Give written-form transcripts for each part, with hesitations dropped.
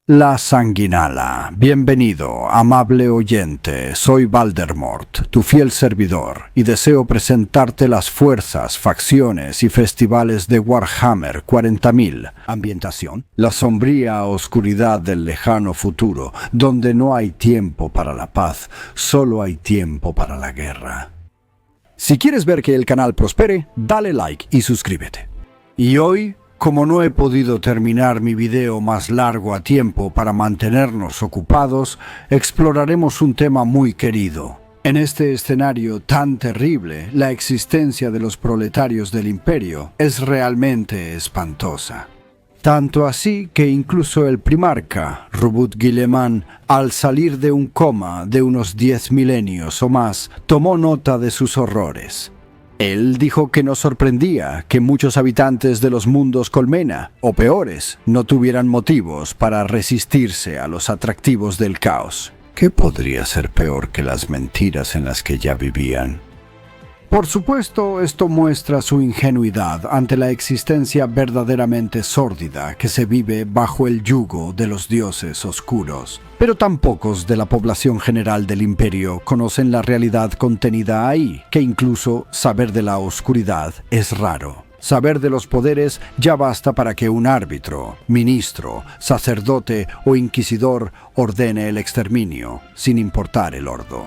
La Sanguinala. Bienvenido, amable oyente. Soy Valdemort, tu fiel servidor, y deseo presentarte las fuerzas, facciones y festivales de Warhammer 40.000. Ambientación: la sombría oscuridad del lejano futuro, donde no hay tiempo para la paz, solo hay tiempo para la guerra. Si quieres ver que el canal prospere, dale like y suscríbete. Y hoy, como no he podido terminar mi video más largo a tiempo para mantenernos ocupados, exploraremos un tema muy querido. En este escenario tan terrible, la existencia de los proletarios del Imperio es realmente espantosa. Tanto así que incluso el primarca, Roboute Guilliman, al salir de un coma de unos 10 milenios o más, tomó nota de sus horrores. Él dijo que no sorprendía que muchos habitantes de los mundos colmena, o peores, no tuvieran motivos para resistirse a los atractivos del caos. ¿Qué podría ser peor que las mentiras en las que ya vivían? Por supuesto, esto muestra su ingenuidad ante la existencia verdaderamente sórdida que se vive bajo el yugo de los dioses oscuros. Pero tan pocos de la población general del imperio conocen la realidad contenida ahí, que incluso saber de la oscuridad es raro. Saber de los poderes ya basta para que un árbitro, ministro, sacerdote o inquisidor ordene el exterminio, sin importar el ordo.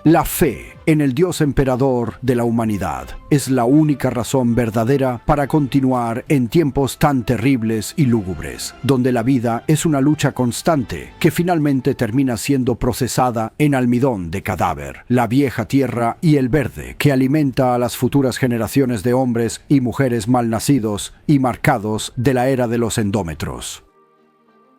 La fe en el Dios emperador de la humanidad es la única razón verdadera para continuar en tiempos tan terribles y lúgubres, donde la vida es una lucha constante que finalmente termina siendo procesada en almidón de cadáver, la vieja tierra y el verde que alimenta a las futuras generaciones de hombres y mujeres malnacidos y marcados de la era de los endómetros.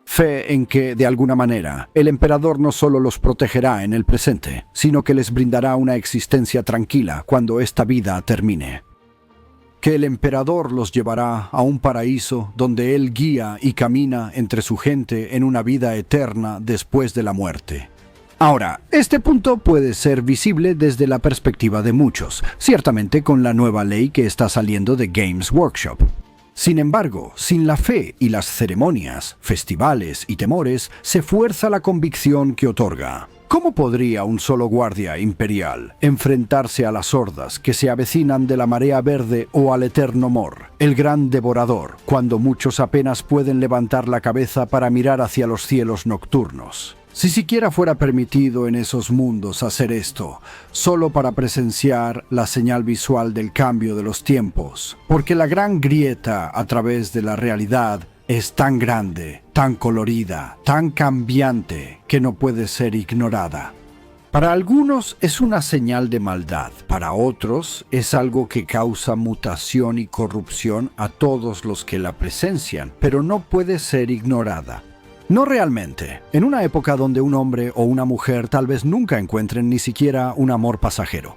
Fe en que, de alguna manera, el emperador no solo los protegerá en el presente, sino que les brindará una existencia tranquila cuando esta vida termine. Que el emperador los llevará a un paraíso donde él guía y camina entre su gente en una vida eterna después de la muerte. Ahora, este punto puede ser visible desde la perspectiva de muchos, ciertamente con la nueva ley que está saliendo de Games Workshop. Sin embargo, sin la fe y las ceremonias, festivales y temores, se fuerza la convicción que otorga. ¿Cómo podría un solo guardia imperial enfrentarse a las hordas que se avecinan de la marea verde o al eterno Mor, el gran devorador, cuando muchos apenas pueden levantar la cabeza para mirar hacia los cielos nocturnos? Si siquiera fuera permitido en esos mundos hacer esto, solo para presenciar la señal visual del cambio de los tiempos, porque la gran grieta a través de la realidad es tan grande, tan colorida, tan cambiante, que no puede ser ignorada. Para algunos es una señal de maldad, para otros es algo que causa mutación y corrupción a todos los que la presencian, pero no puede ser ignorada. No realmente. En una época donde un hombre o una mujer tal vez nunca encuentren ni siquiera un amor pasajero.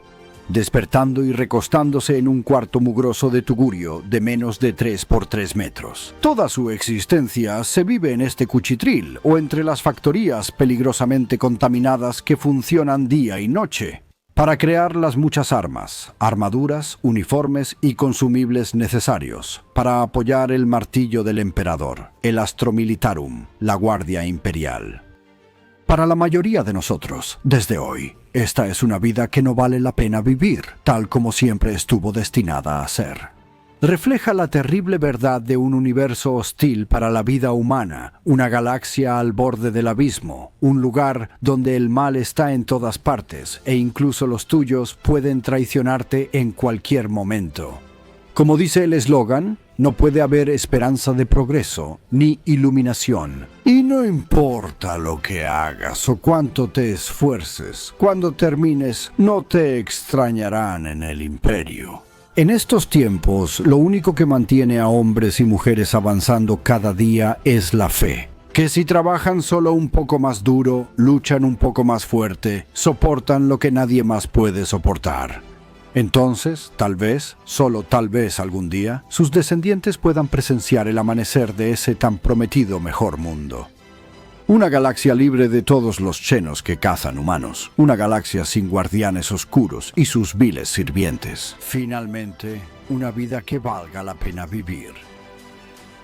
Despertando y recostándose en un cuarto mugroso de tugurio de menos de 3 por 3 metros. Toda su existencia se vive en este cuchitril o entre las factorías peligrosamente contaminadas que funcionan día y noche para crear las muchas armas, armaduras, uniformes y consumibles necesarios para apoyar el martillo del emperador, el Astro Militarum, la Guardia Imperial. Para la mayoría de nosotros, desde hoy, esta es una vida que no vale la pena vivir, tal como siempre estuvo destinada a ser. Refleja la terrible verdad de un universo hostil para la vida humana, una galaxia al borde del abismo, un lugar donde el mal está en todas partes e incluso los tuyos pueden traicionarte en cualquier momento. Como dice el eslogan, no puede haber esperanza de progreso ni iluminación. Y no importa lo que hagas o cuánto te esfuerces, cuando termines no te extrañarán en el imperio. En estos tiempos, lo único que mantiene a hombres y mujeres avanzando cada día es la fe. Que si trabajan solo un poco más duro, luchan un poco más fuerte, soportan lo que nadie más puede soportar. Entonces, tal vez, solo tal vez algún día, sus descendientes puedan presenciar el amanecer de ese tan prometido mejor mundo. Una galaxia libre de todos los chenos que cazan humanos. Una galaxia sin guardianes oscuros y sus viles sirvientes. Finalmente, una vida que valga la pena vivir.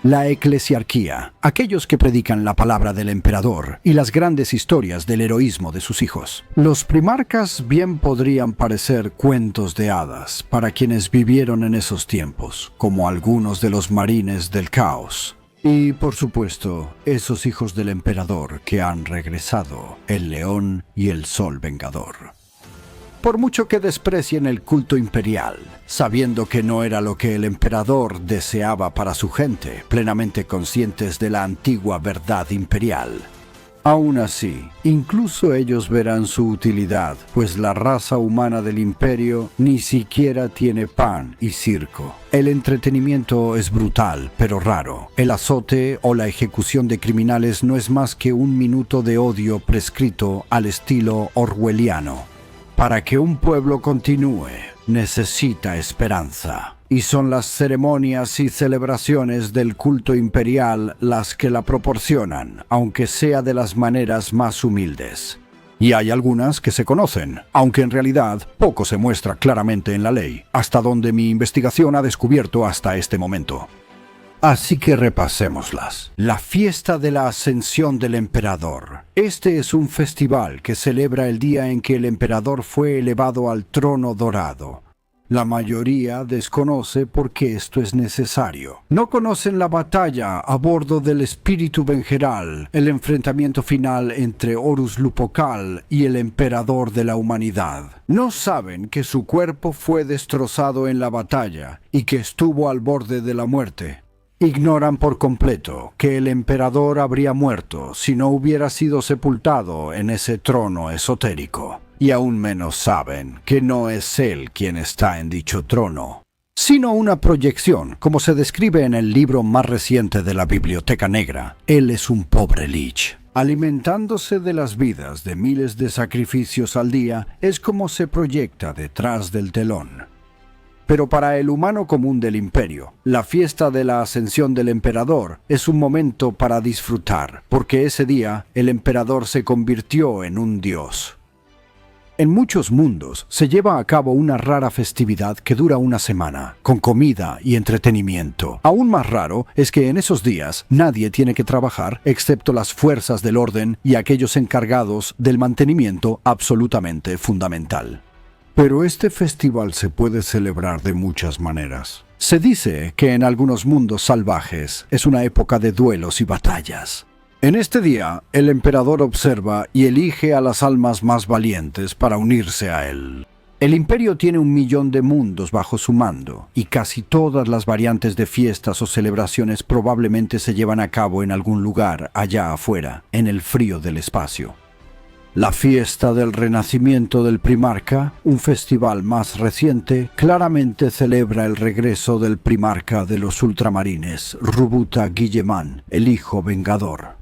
La eclesiarquía, aquellos que predican la palabra del emperador y las grandes historias del heroísmo de sus hijos. Los primarcas bien podrían parecer cuentos de hadas para quienes vivieron en esos tiempos, como algunos de los marines del caos. Y, por supuesto, esos hijos del emperador que han regresado, el león y el sol vengador. Por mucho que desprecien el culto imperial, sabiendo que no era lo que el emperador deseaba para su gente, plenamente conscientes de la antigua verdad imperial. Aún así, incluso ellos verán su utilidad, pues la raza humana del imperio ni siquiera tiene pan y circo. El entretenimiento es brutal, pero raro. El azote o la ejecución de criminales no es más que un minuto de odio prescrito al estilo orwelliano. Para que un pueblo continúe, necesita esperanza. Y son las ceremonias y celebraciones del culto imperial las que la proporcionan, aunque sea de las maneras más humildes. Y hay algunas que se conocen, aunque en realidad poco se muestra claramente en la ley, hasta donde mi investigación ha descubierto hasta este momento. Así que repasémoslas. La fiesta de la ascensión del emperador. Este es un festival que celebra el día en que el emperador fue elevado al trono dorado. La mayoría desconoce por qué esto es necesario. No conocen la batalla a bordo del Espíritu Vengeral, el enfrentamiento final entre Horus Lupercal y el emperador de la humanidad. No saben que su cuerpo fue destrozado en la batalla y que estuvo al borde de la muerte. Ignoran por completo que el emperador habría muerto si no hubiera sido sepultado en ese trono esotérico. Y aún menos saben que no es él quien está en dicho trono, sino una proyección, como se describe en el libro más reciente de la Biblioteca Negra. Él es un pobre lich. Alimentándose de las vidas de miles de sacrificios al día, es como se proyecta detrás del telón. Pero para el humano común del imperio, la fiesta de la ascensión del emperador es un momento para disfrutar, porque ese día el emperador se convirtió en un dios. En muchos mundos se lleva a cabo una rara festividad que dura una semana, con comida y entretenimiento. Aún más raro es que en esos días nadie tiene que trabajar excepto las fuerzas del orden y aquellos encargados del mantenimiento absolutamente fundamental. Pero este festival se puede celebrar de muchas maneras. Se dice que en algunos mundos salvajes es una época de duelos y batallas. En este día, el emperador observa y elige a las almas más valientes para unirse a él. El imperio tiene 1 millón de mundos bajo su mando, y casi todas las variantes de fiestas o celebraciones probablemente se llevan a cabo en algún lugar allá afuera, en el frío del espacio. La fiesta del renacimiento del primarca, un festival más reciente, claramente celebra el regreso del primarca de los ultramarines, Rubuta Guillemán, el hijo vengador.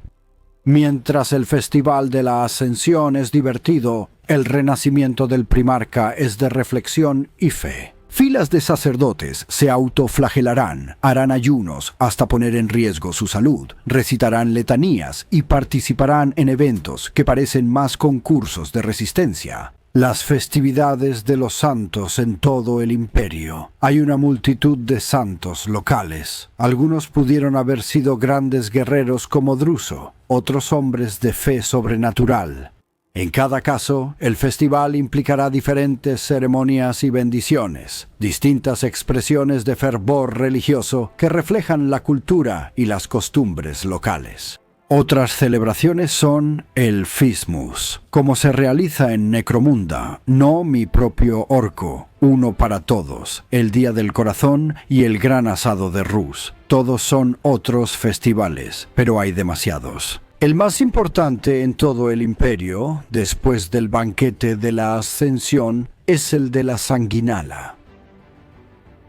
Mientras el festival de la ascensión es divertido, el renacimiento del primarca es de reflexión y fe. Filas de sacerdotes se autoflagelarán, harán ayunos hasta poner en riesgo su salud, recitarán letanías y participarán en eventos que parecen más concursos de resistencia. Las festividades de los santos en todo el imperio. Hay una multitud de santos locales. Algunos pudieron haber sido grandes guerreros como Druso, otros hombres de fe sobrenatural. En cada caso, el festival implicará diferentes ceremonias y bendiciones, distintas expresiones de fervor religioso que reflejan la cultura y las costumbres locales. Otras celebraciones son el Fismus, como se realiza en Necromunda, no mi propio orco, uno para todos, el Día del Corazón y el Gran Asado de Rus. Todos son otros festivales, pero hay demasiados. El más importante en todo el imperio, después del banquete de la Ascensión, es el de la Sanguinala.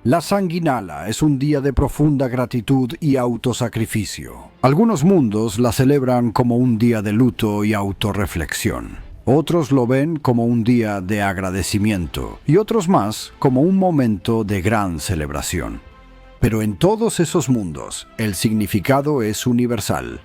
La Sanguinala es un día de profunda gratitud y autosacrificio. Algunos mundos la celebran como un día de luto y autorreflexión. Otros lo ven como un día de agradecimiento y otros más como un momento de gran celebración. Pero en todos esos mundos, el significado es universal.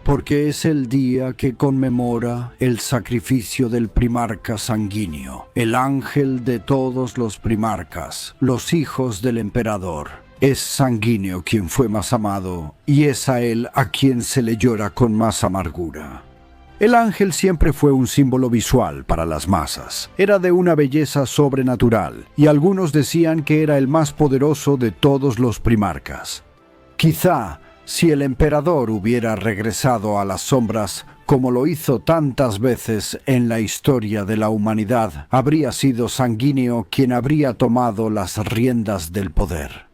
Porque es el día que conmemora el sacrificio del primarca sanguíneo, el ángel de todos los primarcas, los hijos del emperador. Es sanguíneo quien fue más amado, y es a él a quien se le llora con más amargura. El ángel siempre fue un símbolo visual para las masas. Era de una belleza sobrenatural, y algunos decían que era el más poderoso de todos los primarcas. Quizá, si el emperador hubiera regresado a las sombras, como lo hizo tantas veces en la historia de la humanidad, habría sido Sanguíneo quien habría tomado las riendas del poder.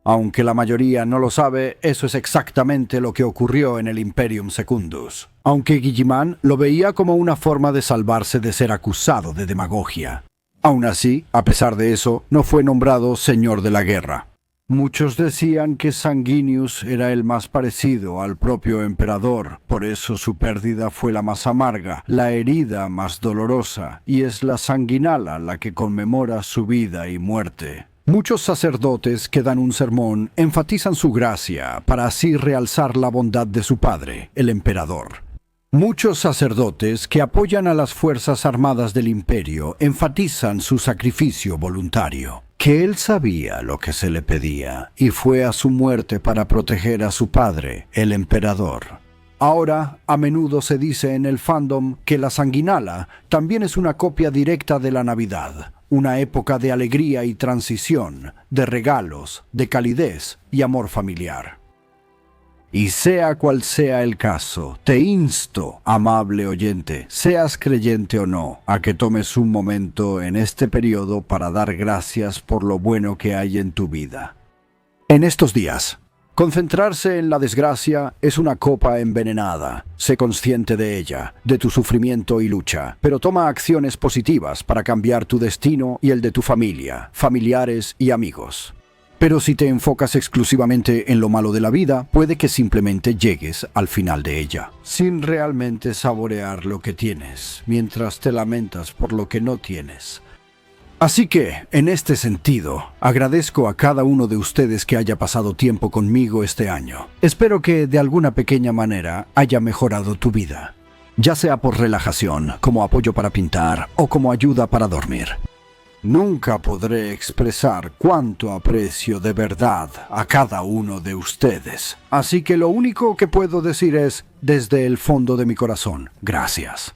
Aunque la mayoría no lo sabe, eso es exactamente lo que ocurrió en el Imperium Secundus. Aunque Guilliman lo veía como una forma de salvarse de ser acusado de demagogia. Aún así, a pesar de eso, no fue nombrado Señor de la Guerra. Muchos decían que Sanguinius era el más parecido al propio emperador, por eso su pérdida fue la más amarga, la herida más dolorosa, y es la sanguinala la que conmemora su vida y muerte. Muchos sacerdotes que dan un sermón enfatizan su gracia para así realzar la bondad de su padre, el emperador. Muchos sacerdotes que apoyan a las fuerzas armadas del imperio enfatizan su sacrificio voluntario, que él sabía lo que se le pedía y fue a su muerte para proteger a su padre, el emperador. Ahora, a menudo se dice en el fandom que la sanguinala también es una copia directa de la Navidad. Una época de alegría y transición, de regalos, de calidez y amor familiar. Y sea cual sea el caso, te insto, amable oyente, seas creyente o no, a que tomes un momento en este periodo para dar gracias por lo bueno que hay en tu vida. En estos días, concentrarse en la desgracia es una copa envenenada. Sé consciente de ella, de tu sufrimiento y lucha, pero toma acciones positivas para cambiar tu destino y el de tu familia, familiares y amigos. Pero si te enfocas exclusivamente en lo malo de la vida, puede que simplemente llegues al final de ella, sin realmente saborear lo que tienes, mientras te lamentas por lo que no tienes. Así que, en este sentido, agradezco a cada uno de ustedes que haya pasado tiempo conmigo este año. Espero que de alguna pequeña manera haya mejorado tu vida, ya sea por relajación, como apoyo para pintar o como ayuda para dormir. Nunca podré expresar cuánto aprecio de verdad a cada uno de ustedes. Así que lo único que puedo decir es, desde el fondo de mi corazón, gracias.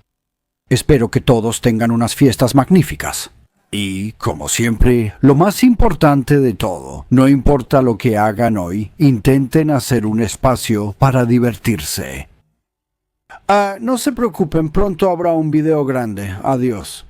Espero que todos tengan unas fiestas magníficas. Y, como siempre, lo más importante de todo, no importa lo que hagan hoy, intenten hacer un espacio para divertirse. No se preocupen, pronto habrá un video grande. Adiós.